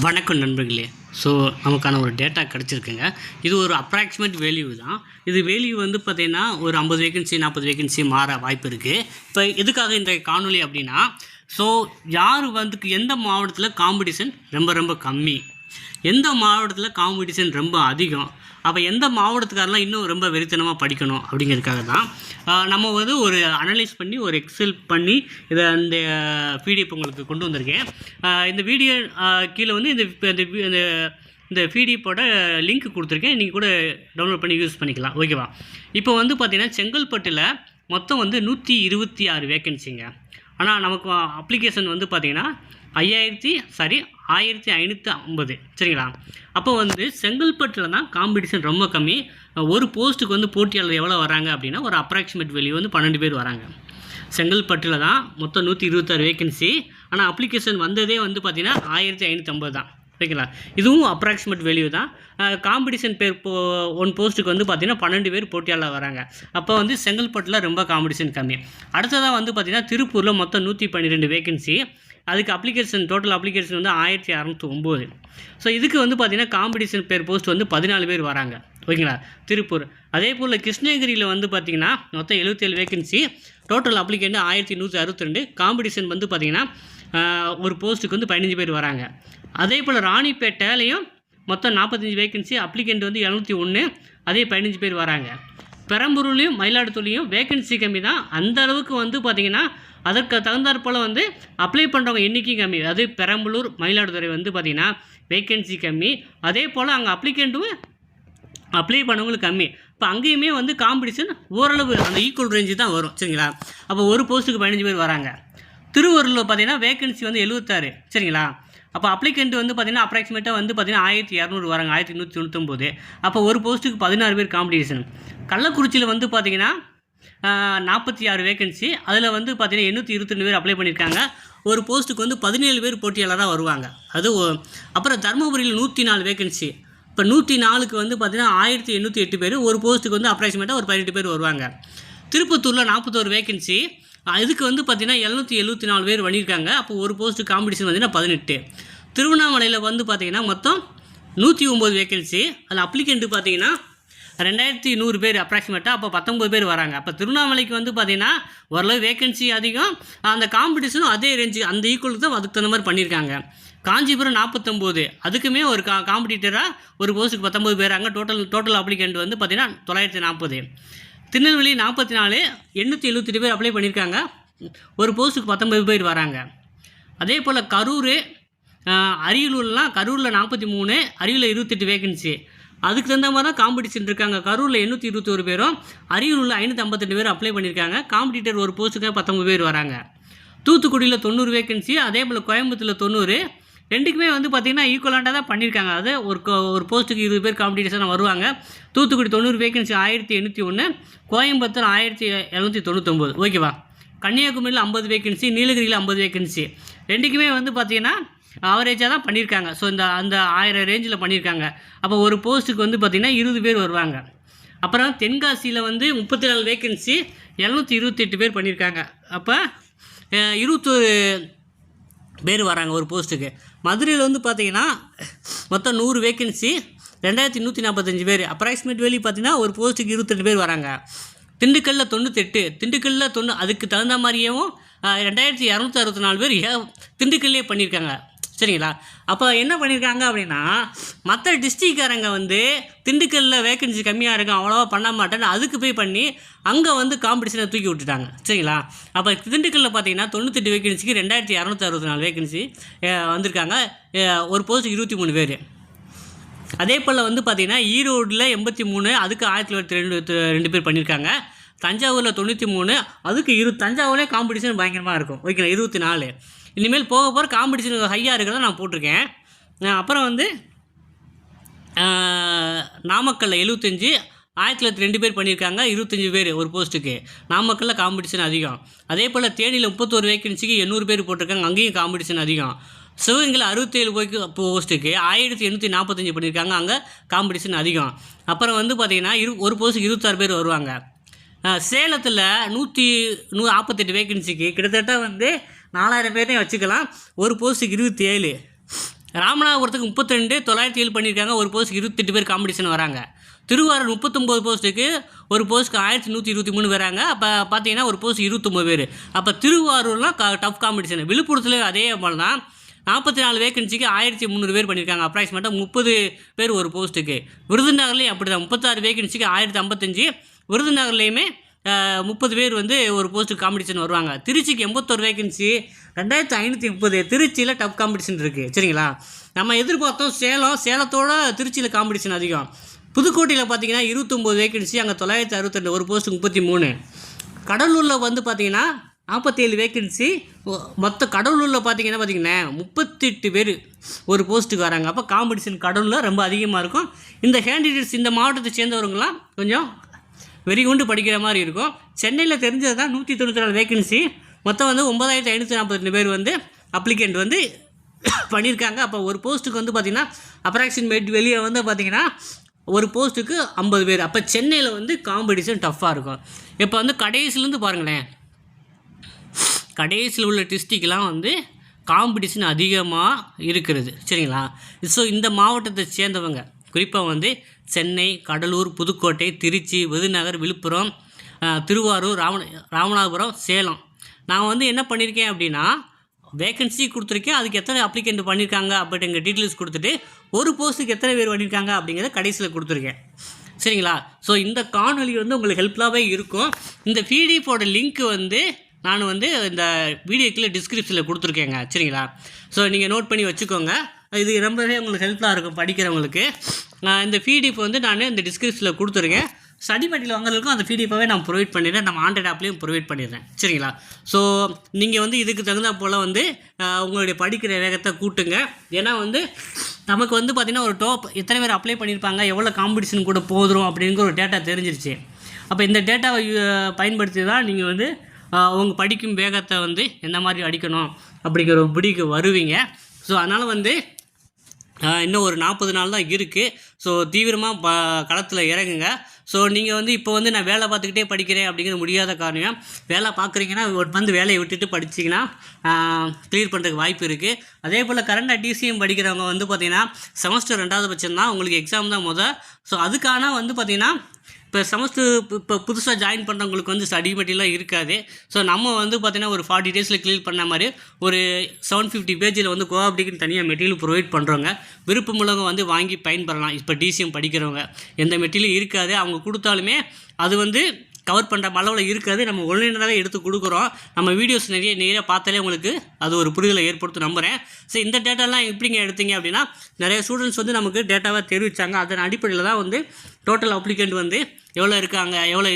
வணக்கம் நண்பர்களே. ஸோ நமக்கான ஒரு டேட்டா கிடச்சிருக்குங்க. இது ஒரு அப்ராக்சிமேட் வேல்யூ தான். இது வேல்யூ வந்து பார்த்திங்கன்னா ஒரு 50 வேகன்சி 40 வேகன்சி மாற வாய்ப்பு இருக்குது. இப்போ எதுக்காக இந்த காணொலி அப்படின்னா, ஸோ யார் வந்து எந்த மாவட்டத்தில் காம்படிஷன் ரொம்ப ரொம்ப கம்மி, எந்த மாவட்டத்தில் காம்படிஷன் ரொம்ப அதிகம், அப்போ எந்த மாவட்டத்துக்காரெலாம் இன்னும் ரொம்ப வெறித்தனமாக படிக்கணும் அப்படிங்கிறதுக்காக தான் நம்ம வந்து ஒரு அனலைஸ் பண்ணி ஒரு எக்ஸல் பண்ணி இதை அந்த பிடிஎஃப் உங்களுக்கு கொண்டு வந்திருக்கேன். இந்த வீடியோ கீழே வந்து இந்த பிடிஎஃபோட லிங்க் கொடுத்துருக்கேன். நீங்கள் கூட டவுன்லோட் பண்ணி யூஸ் பண்ணிக்கலாம். ஓகேவா? இப்போ வந்து பார்த்திங்கன்னா செங்கல்பட்டில் மொத்தம் வந்து 126 வேக்கன்சிங்க. ஆனால் நமக்கு அப்ளிகேஷன் வந்து பார்த்திங்கன்னா 1550 சரிங்களா? அப்போ வந்து செங்கல்பட்டில் தான் காம்படிஷன் ரொம்ப கம்மி. ஒரு போஸ்ட்டுக்கு வந்து போட்டியாளர் எவ்வளோ வராங்க அப்படின்னா ஒரு அப்ராக்சிமேட் வேல்யூ வந்து 12 பேர் வராங்க. செங்கல்பட்டில் தான் மொத்தம் 126 வேக்கன்சி. ஆனால் அப்ளிகேஷன் வந்ததே வந்து பார்த்திங்கன்னா 1550 தான். ஓகேங்களா? இதுவும் அப்ராக்சிமேட் வேல்யூ தான். காம்படிஷன் பேர் ஒன் போஸ்ட்டுக்கு வந்து பார்த்திங்கன்னா 12 பேர் போட்டியாளர் வராங்க. அப்போ வந்து செங்கல்பட்டில் ரொம்ப காம்படிஷன் கம்மி. அடுத்ததாக வந்து பார்த்திங்கன்னா திருப்பூரில் மொத்தம் 112 வேக்கன்சி. அதுக்கு அப்ளிகேஷன் டோட்டல் அப்ளிகேஷன் வந்து 1609. ஸோ இதுக்கு வந்து பார்த்திங்கன்னா காம்படிஷன் பேர் போஸ்ட் வந்து 14 பேர் வராங்க. ஓகேங்களா? திருப்பூர். அதே போல் கிருஷ்ணகிரியில் வந்து பார்த்திங்கன்னா மொத்தம் 77 வேக்கன்சி. Total applicant 1162. காம்படிஷன் வந்து பார்த்திங்கன்னா ஒரு போஸ்ட்டுக்கு வந்து 15 பேர் வராங்க. அதே போல் ராணிப்பேட்டையிலையும் மொத்தம் 45 வேக்கன்சி. அப்ளிகேண்ட் வந்து 701. அதே 15 பேர் வராங்க. பெரம்பலூர்லேயும் மயிலாடுதுறையிலையும் வேக்கன்சி கம்மி தான். அந்த அளவுக்கு வந்து பார்த்திங்கன்னா அதற்கு தகுந்தாற்போல் வந்து அப்ளை பண்ணுறவங்க எண்ணிக்கை கம்மி. அது பெரம்பலூர் மயிலாடுதுறை வந்து பார்த்திங்கன்னா வேக்கன்சி கம்மி. அதே போல் அங்கே அப்ளிகேண்ட்டும் அப்ளை பண்ணவங்களுக்கு கம்மி. இப்போ அங்கேயுமே வந்து காம்படிஷன் ஓரளவு அந்த ஈக்குவல் ரேஞ்சு தான் வரும். சரிங்களா? அப்போ ஒரு போஸ்ட்டுக்கு 15 பேர் வராங்க. திருவள்ளூரில் பார்த்திங்கன்னா வேக்கன்சி வந்து 76. சரிங்களா? அப்போ அப்ளிகேண்ட் வந்து பார்த்திங்கன்னா அப்ராக்சிமேட்டாக வந்து பார்த்திங்கன்னா 1200 வராங்க. 1199. அப்போ ஒரு போஸ்ட்டுக்கு 16 பேர் காம்படிஷன். கள்ளக்குறிச்சியில் வந்து பார்த்திங்கன்னா 46 வேக்கன்சி. அதில் வந்து பார்த்திங்கன்னா 822 பேர் அப்ளை பண்ணியிருக்காங்க. ஒரு போஸ்ட்டுக்கு வந்து 17 பேர் போட்டியாளராக வருவாங்க. அது அப்புறம் தருமபுரியில் 104 வேக்கன்சி. இப்போ 104க்கு வந்து பார்த்திங்கன்னா 1808 பேர். ஒரு போஸ்ட்டுக்கு வந்து அப்ராக்சிமேட்டாக ஒரு 18 பேர் வருவாங்க. திருப்பத்தூரில் 41 வேக்கன்சி. இதுக்கு வந்து பார்த்திங்கன்னா 774 பேர் பண்ணியிருக்காங்க. அப்போ ஒரு போஸ்ட்டு காம்படிஷன் பார்த்திங்கன்னா 18. திருவண்ணாமலையில் வந்து பார்த்திங்கன்னா மொத்தம் 109 வேக்கன்சி. அதில் அப்ளிகேண்ட்டு பார்த்திங்கன்னா 2100 பேர் அப்ராக்சிமேட்டாக. அப்போ 19 பேர் வராங்க. அப்போ திருவண்ணாமலைக்கு வந்து பார்த்திங்கன்னா ஓரளவு வேக்கன்சி அதிகம், அந்த காம்படிஷனும் அதே ரேஞ்சு அந்த ஈக்குவலுக்கு தான் அதுக்கு தகுந்த மாதிரி பண்ணியிருக்காங்க. காஞ்சிபுரம் 49. அதுக்குமே ஒரு காம்படிட்டராக ஒரு போஸ்ட்டுக்கு 19 பேராங்க. டோட்டல் அப்ளிகேண்ட் வந்து பார்த்திங்கன்னா 940. திருநெல்வேலி 44. 878 பேர் அப்ளை பண்ணியிருக்காங்க. ஒரு போஸ்ட்டுக்கு 19 பேர் வராங்க. அதே போல் கரூர், அரியலூர்லாம் கரூரில் 43, அரியலூரில் 28 வேக்கன்சி. அதுக்கு தகுந்த மாதிரி தான் காம்படிஷன் இருக்காங்க. கரூரில் 821 பேரும், அரியலூரில் 552 பேர் அப்ளை பண்ணியிருக்காங்க. காம்படிட்டர் ஒரு போஸ்ட்டுக்கு 19 பேர் வராங்க. தூத்துக்குடியில் 90 வேக்கன்சி. அதே போல் கோயம்புத்தூரில் 90. ரெண்டுக்குமே வந்து பார்த்திங்கன்னா ஈக்குவலாண்டாக தான் பண்ணியிருக்காங்க. அது ஒரு போஸ்ட்டுக்கு 20 பேர் காம்படிஷன் வருவாங்க. தூத்துக்குடி 90 வேக்கன்சி 1801, கோயம்புத்தூர் 1799. ஓகேவா? கன்னியாகுமரியில் 50 வேக்கன்சி, நீலகிரியில் 50 வேக்கன்சி. ரெண்டுக்குமே வந்து பார்த்திங்கன்னா ஆவரேஜாக தான் பண்ணியிருக்காங்க. ஸோ அந்த 1000 ரேஞ்சில் பண்ணியிருக்காங்க. அப்போ ஒரு போஸ்ட்டுக்கு வந்து பார்த்திங்கன்னா 20 பேர் வருவாங்க. அப்புறம் தென்காசியில் வந்து 34 வேக்கன்சி, 728 பேர் பண்ணியிருக்காங்க. அப்போ 21 பேர் வராங்க ஒரு போஸ்ட்டுக்கு. மதுரையில் வந்து பார்த்திங்கன்னா மொத்தம் 100 வேக்கன்சி, 2145 பேர். அப்ராக்சிமேட் வேல்யூ பார்த்திங்கன்னா ஒரு போஸ்ட்டுக்கு 22 பேர் வராங்க. திண்டுக்கல்லில் 98. திண்டுக்கல்லில் அதுக்கு தகுந்த மாதிரியும் 2264 பேர் திண்டுக்கல்லே பண்ணியிருக்காங்க. சரிங்களா? அப்போ என்ன பண்ணியிருக்காங்க அப்படின்னா, மற்ற டிஸ்ட்ரிக்ட்காரங்க வந்து திண்டுக்கல்லில் வேக்கன்சி கம்மியாக இருக்கும், அவ்வளோவா பண்ண மாட்டேன்னு அதுக்கு போய் பண்ணி அங்கே வந்து காம்படிஷனை தூக்கி விட்டுட்டாங்க. சரிங்களா? அப்போ திண்டுக்கல்லில் பார்த்தீங்கன்னா 98 வேக்கன்சிக்கு 2264 வேக்கன்சி வந்திருக்காங்க. ஒரு போஸ்ட்டுக்கு 23 பேர். அதே போல் வந்து பார்த்திங்கன்னா ஈரோடில் 83, அதுக்கு 1902 பேர் பண்ணியிருக்காங்க. தஞ்சாவூரில் 93, அதுக்கு தஞ்சாவூரே காம்படிஷன் பயங்கரமாக இருக்கும். ஓகேங்களா? 24. இனிமேல் போக போகிற காம்படிஷன் ஹையாக இருக்கிறத நான் போட்டிருக்கேன். அப்புறம் வந்து நாமக்கல்லில் 75, 1902 பேர் பண்ணியிருக்காங்க. 25 பேர் ஒரு போஸ்ட்டுக்கு. நாமக்கல்லில் காம்படிஷன் அதிகம். அதே போல் தேனியில் 31 வேக்கன்சிக்கு 800 பேர் போட்டிருக்காங்க. அங்கேயும் காம்படிஷன் அதிகம். சிவகங்கையில் 67 போஸ்ட்டுக்கு 1845 பண்ணியிருக்காங்க. அங்கே காம்படிஷன் அதிகம். அப்புறம் வந்து பார்த்திங்கன்னா ஒரு போஸ்ட்டுக்கு 26 பேர் வருவாங்க. சேலத்தில் 148 வேக்கன்சிக்கு கிட்டத்தட்ட வந்து 4000 பேரையும் வச்சுக்கலாம். ஒரு போஸ்ட்டுக்கு 27. ராமநாதபுரத்துக்கு 32 907 பண்ணியிருக்காங்க. ஒரு போஸ்ட்டுக்கு 28 பேர் காம்படிஷன் வராங்க. திருவாரூர் 39 போஸ்ட்டுக்கு ஒரு போஸ்ட்டுக்கு 1123 வராங்க. அப்போ பார்த்தீங்கன்னா ஒரு போஸ்ட் 29 பேர். அப்போ திருவாரூர்லாம் டஃப் காம்படிஷன். விழுப்புரத்தில் அதே மாதிரி தான் 44 வேகன்சிக்கு 1300 பேர் பண்ணியிருக்காங்க. அப்ராக்சிமேட்டாக 30 பேர் ஒரு போஸ்ட்டுக்கு. விருதுநகர்லேயும் அப்படி தான் 36 வேகன்சிக்கு 1055. விருதுநகர்லேயுமே 30 பேர் வந்து ஒரு போஸ்ட்டுக்கு காம்படிஷன் வருவாங்க. திருச்சிக்கு 81 வேகன்சி 2530. திருச்சியில் டஃப் காம்படிஷன் இருக்குது. சரிங்களா, நம்ம எதிர்பார்த்தோம் சேலத்தோட திருச்சியில் காம்படிஷன் அதிகம். புதுக்கோட்டையில் பார்த்தீங்கன்னா 29 வேகன்சி, அங்கே 962, ஒரு போஸ்ட்டுக்கு 33. கடலூரில் வந்து பார்த்தீங்கன்னா 47 வேகன்சி. மொத்த கடலூரில் பார்த்தீங்கன்னா 38 பேர் ஒரு போஸ்ட்டுக்கு வராங்க. அப்போ காம்படிஷன் கடலூரில் ரொம்ப அதிகமாக இருக்கும். இந்த கேண்டிடேட்ஸ் இந்த மாவட்டத்தை சேர்ந்தவங்களாம் கொஞ்சம் வெறி கொண்டு படிக்கிற மாதிரி இருக்கும். சென்னையில் தெரிஞ்சது தான் 194 வேகன்சி. மொத்தம் வந்து 9542 பேர் வந்து அப்ளிகண்ட் வந்து பண்ணியிருக்காங்க. அப்போ ஒரு போஸ்ட்டுக்கு வந்து பார்த்திங்கன்னா அப்ராக்சிமேட் வெளியே வந்து பார்த்திங்கன்னா ஒரு போஸ்ட்டுக்கு 50 பேர். அப்போ சென்னையில் வந்து காம்படிஷன் டஃப்பாக இருக்கும். இப்போ வந்து கடைசிலேருந்து பாருங்களேன், கடைசியில் உள்ள டிஸ்ட்ரிக்ட்லாம் வந்து காம்படிஷன் அதிகமாக இருக்கிறது. சரிங்களா, ஸோ இந்த மாவட்டத்தை சேர்ந்தவங்க குறிப்பாக வந்து சென்னை, கடலூர், புதுக்கோட்டை, திருச்சி, விருதுநகர், விழுப்புரம், திருவாரூர், ராமநாதபுரம், சேலம். நான் வந்து என்ன பண்ணியிருக்கேன் அப்படின்னா வேகன்சி கொடுத்துருக்கேன். அதுக்கு எத்தனை அப்ளிகண்ட் பண்ணியிருக்காங்க அப்படிங்கிற டீட்டெயில்ஸ் கொடுத்துட்டு ஒரு போஸ்ட்டுக்கு எத்தனை பேர் பண்ணியிருக்காங்க அப்படிங்கிறத கடைசியில் கொடுத்துருக்கேன். சரிங்களா, ஸோ இந்த காணொலி வந்து உங்களுக்கு ஹெல்ப்ஃபுல்லாகவே இருக்கும். இந்த பிடிஎஃபோட லிங்க் வந்து நான் வந்து இந்த வீடியோக்குள்ளே டிஸ்கிரிப்ஷனில் கொடுத்துருக்கேங்க. சரிங்களா, ஸோ நீங்கள் நோட் பண்ணி வச்சுக்கோங்க. இது ரொம்பவே உங்களுக்கு ஹெல்ப்ஃபுல்லாக இருக்கும் படிக்கிறவங்களுக்கு. இந்த பிடிஎஃப் வந்து நான் இந்த டிஸ்கிரிப்ஷனில் கொடுத்துருக்கேன். ஸ்டடி மெட்டீரியல் வாங்குறதுக்கும் அந்த பிடிஎஃபாகவே நான் ப்ரொவைட் பண்ணிடுறேன். நம்ம ஆண்ட்ராய்ட் ஆப்லேயும் ப்ரொவைட் பண்ணிடுறேன். சரிங்களா, ஸோ நீங்கள் வந்து இதுக்கு தகுந்த போல் வந்து உங்களுடைய படிக்கிற வேகத்தை கூட்டுங்க. ஏன்னா வந்து நமக்கு வந்து பார்த்திங்கன்னா ஒரு டாப் எத்தனை பேர் அப்ளை பண்ணியிருப்பாங்க, எவ்வளோ காம்படிஷன் கூட போதும் அப்படிங்கிற ஒரு டேட்டா தெரிஞ்சிருச்சு. அப்போ இந்த டேட்டாவை பயன்படுத்தி தான் நீங்கள் வந்து உங்கள் படிக்கும் வேகத்தை வந்து எந்த மாதிரி அடிக்கணும் அப்படிங்கிற ஒரு முடிவுக்கு வருவீங்க. ஸோ அதனால் வந்து இன்னும் ஒரு 40 நாள் தான் இருக்குது. ஸோ தீவிரமாக களத்தில் இறங்குங்க. ஸோ நீங்கள் வந்து இப்போ வந்து நான் வேலை பார்த்துக்கிட்டே படிக்கிறேன் அப்படிங்கிற முடியாத காரணம், வேலை பார்க்குறீங்கன்னா வந்து வேலையை விட்டுட்டு படிச்சிங்கன்னா கிளியர் பண்ணுறதுக்கு வாய்ப்பு இருக்குது. அதே போல் கரண்டாக டிசிஎம் படிக்கிறவங்க வந்து பார்த்திங்கன்னா செமஸ்டர் 2வது பட்சம் தான், உங்களுக்கு எக்ஸாம் தான் ஸோ அதுக்கான வந்து பார்த்திங்கன்னா இப்போ செமஸ்டர் இப்போ புதுசாக ஜாயின் பண்ணுறவங்களுக்கு வந்து ஸ்டடி மெட்டீரியலாக இருக்காது. ஸோ நம்ம வந்து பார்த்திங்கன்னா ஒரு 40 டேஸில் கிளியர் பண்ண மாதிரி ஒரு 750 பேஜில் வந்து கோஆப்டிக்குன்னு தனியாக மெட்டீரியல் ப்ரொவைட் பண்ணுறவங்க விருப்பமுள்ளவங்க வந்து வாங்கி பயன்பெறலாம். இப்போ டிசிஎம் படிக்கிறவங்க எந்த மெட்டீரியலும் இருக்காது, அவங்க கொடுத்தாலுமே அது வந்து கவர் பண்ணுற அளவில் இருக்காது. நம்ம ஒன்லைனாகவே எடுத்து கொடுக்குறோம். நம்ம வீடியோஸ் நிறைய பார்த்தாலே உங்களுக்கு அது ஒரு புரிதலை ஏற்படுத்த நம்புகிறேன். ஸோ இந்த டேட்டாலாம் எப்படிங்க எடுத்தீங்க அப்படின்னா நிறைய ஸ்டூடெண்ட்ஸ் வந்து நமக்கு டேட்டாவை தெரிவித்தாங்க. அதன் அடிப்படையில் தான் வந்து டோட்டல் அப்ளிகண்ட் வந்து எவ்வளோ இருக்காங்க, எவ்வளோ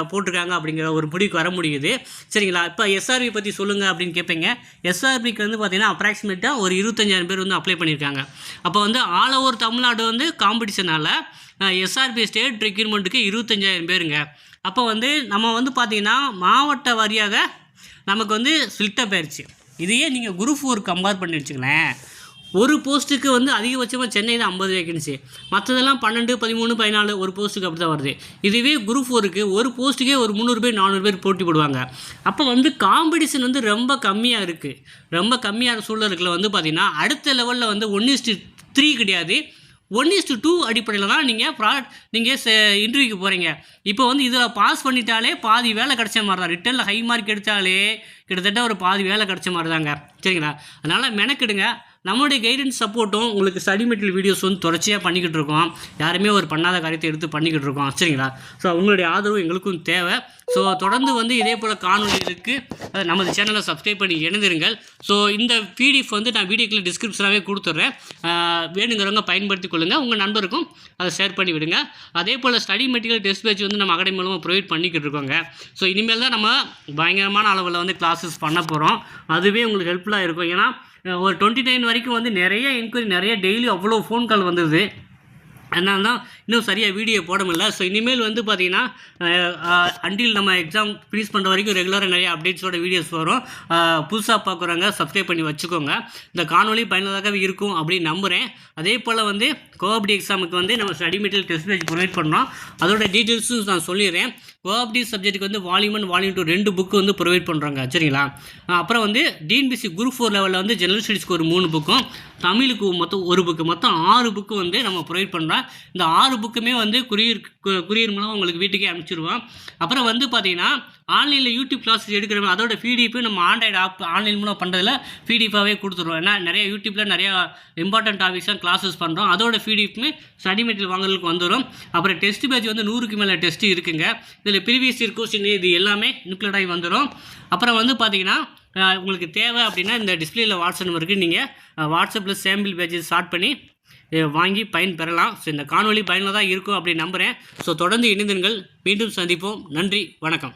போட்டிருக்காங்க அப்படிங்கிற ஒரு முடிவுக்கு வர முடியுது. சரிங்களா, இப்போ எஸ்ஆர்பி பற்றி சொல்லுங்கள் அப்படின்னு கேட்பீங்க. எஸ்ஆர்பிக்கு வந்து பார்த்திங்கன்னா அப்ராக்சிமேட்டாக ஒரு 25,000 பேர் வந்து அப்ளை பண்ணியிருக்காங்க. அப்போ வந்து ஆல் ஓவர் தமிழ்நாடு வந்து காம்படிஷனால் எஸ்ஆர்பி ஸ்டேட் ரெக்யூர்மெண்ட்டுக்கு 25,000 பேருங்க. அப்போ வந்து நம்ம வந்து பார்த்திங்கன்னா மாவட்ட வாரியாக நமக்கு வந்து ஸ்பில்டப் ஆயிடுச்சு. இதையே நீங்கள் குரூப் 4 கம்பேர் பண்ணி வச்சுங்களேன், ஒரு போஸ்ட்டுக்கு வந்து அதிகபட்சமாக சென்னையில் 50 வேகன்சி, மற்றதெல்லாம் 12, 13, 14 ஒரு போஸ்ட்டுக்கு அப்படி தான் வருது. இதுவே குரூப் 4க்கு ஒரு போஸ்ட்டுக்கே ஒரு 300 பேர் 400 பேர் போட்டி போடுவாங்க. அப்போ வந்து காம்படிஷன் வந்து ரொம்ப கம்மியாக இருக்குது. ரொம்ப கம்மியான சூழலுக்குள்ள வந்து பார்த்திங்கன்னா அடுத்த லெவலில் வந்து 1:3 கிடையாது, 1:2 அடிப்படையில் தான் நீங்கள் இன்டர்வியூக்கு போகிறீங்க. இப்போ வந்து இதில் பாஸ் பண்ணிட்டாலே பாதி வேலை கிடச்ச மாதிரி தான். ரிட்டனில் ஹை மார்க் எடுத்தாலே கிட்டத்தட்ட ஒரு பாதி வேலை கிடச்ச மாதிரி தாங்க. சரிங்களா, அதனால் மெனக்கிடுங்க. நம்மளுடைய கைடன்ஸ் சப்போர்ட்டும் உங்களுக்கு ஸ்டடி மெட்டீரியல் வீடியோஸ் வந்து தொடர்ச்சியாக பண்ணிக்கிட்டு இருக்கோம். யாருமே ஒரு பண்ணாத காரியத்தை எடுத்து பண்ணிக்கிட்டு இருக்கோம். சரிங்களா, ஸோ உங்களுடைய ஆதரவு எங்களுக்கும் தேவை. ஸோ தொடர்ந்து வந்து இதே போல் காணொலிகளுக்கு நமது சேனலை சப்ஸ்கிரைப் பண்ணி இணைந்திருங்கள். ஸோ இந்த பிடிஎஃப் வந்து நான் வீடியோக்குள்ள டிஸ்கிரிப்ஷனாகவே கொடுத்துட்றேன். வேணுங்கிறவங்க பயன்படுத்தி கொள்ளுங்கள். உங்கள் நண்பருக்கும் அதை ஷேர் பண்ணி விடுங்க. அதே போல் ஸ்டடி மெட்டீரியல் டெஸ்ட் பேட்ச் வந்து நம்ம அகாடமி மூலமாக ப்ரொவைட் பண்ணிக்கிட்டு இருக்கோங்க. ஸோ இனிமேல் தான் நம்ம பயங்கரமான அளவில் வந்து கிளாஸஸ் பண்ண போகிறோம். அதுவே உங்களுக்கு ஹெல்ப்ஃபுல்லாக இருக்கும். ஏன்னா ஒரு 29 வரைக்கும் வந்து நிறைய என்கொயரி, நிறைய டெய்லி அவ்வளோ ஃபோன் கால் வந்தது. அதனால தான் இன்னும் சரியாக வீடியோ போட முடியல. ஸோ இனிமேல் வந்து பார்த்திங்கன்னா அன்டில் நம்ம எக்ஸாம் ஃபினிஷ் பண்ணுற வரைக்கும் ரெகுலராக நிறைய அப்டேட்ஸோட வீடியோஸ் வரும். புதுசாக பார்க்குறவங்க சப்ஸ்கிரைப் பண்ணி வச்சுக்கோங்க. இந்த காணொலி பயனுள்ளதாக இருக்கும் அப்படின்னு நம்புகிறேன். அதே போல் வந்து கோஆப்டி எக்ஸாமுக்கு வந்து நம்ம study material test page provide பண்ணுறோம். அதோட டீட்டெயில்ஸும் நான் சொல்லிடுறேன். கோஆப்டி சப்ஜெக்ட்டுக்கு வந்து வால்யூம் 1 வால்யூம் 2 2 புக்கு வந்து ப்ரொவைட் பண்ணுறாங்க. சரிங்களா? அப்புறம் வந்து டிஎன்பிசி குரூப் 4 லெவலில் வந்து ஜெனரல் ஸ்டடீஸ்க்கு ஒரு 3 புக்கும், தமிழுக்கு மொத்தம் 1 புக்கு, மொத்தம் 6 புக்கு வந்து நம்ம ப்ரொவைட் பண்ணுறோம். இந்த 6 புக்குமே வந்து குரியர் மூலம் உங்களுக்கு வீட்டுக்கே அனுப்பிச்சிடுவோம். அப்புறம் வந்து பார்த்தீங்கன்னா ஆன்லைனில் யூடியூப் கிளாஸஸ் எடுக்கிறோம், அதோட பிடிஎஃப் நம்ம ஆண்ட்ராய்டு ஆப் ஆன்லைன் மூலம் பண்ணுறதுல பிடிஎஃபாகவே கொடுத்துருவோம். ஏன்னா நிறைய யூடியூப்பில் நிறையா இம்பார்ட்டன்ட் டாபிக்ஸாக கிளாஸஸ் பண்ணுறோம். அதோட பிடிஎஃப்மே ஸ்டடி மெட்டீரியல் வாங்குறதுக்கு வந்துடும். அப்புறம் டெஸ்ட் பேஜ் வந்து 100க்கு மேலே டெஸ்ட் இருக்குங்க. இதில் ப்ரீவியஸ் இயர் கொஸ்டின் இது எல்லாமே இன்க்ளூட் ஆகி வந்துடும். அப்புறம் வந்து பார்த்தீங்கன்னா உங்களுக்கு தேவை அப்படின்னா இந்த டிஸ்பிளேயில் வாட்ஸ்அப் நம்பருக்கு நீங்கள் வாட்ஸ்அப்பில் சாம்பிள் பேஜஸ் ஸ்டார்ட் பண்ணி வாங்கி பயன் பெறலாம். ஸோ இந்த காணொலி பயனுள்ளதாக இருக்கும் அப்படின்னு நம்புகிறேன். ஸோ தொடர்ந்து இணைந்திருங்கள். மீண்டும் சந்திப்போம். நன்றி, வணக்கம்.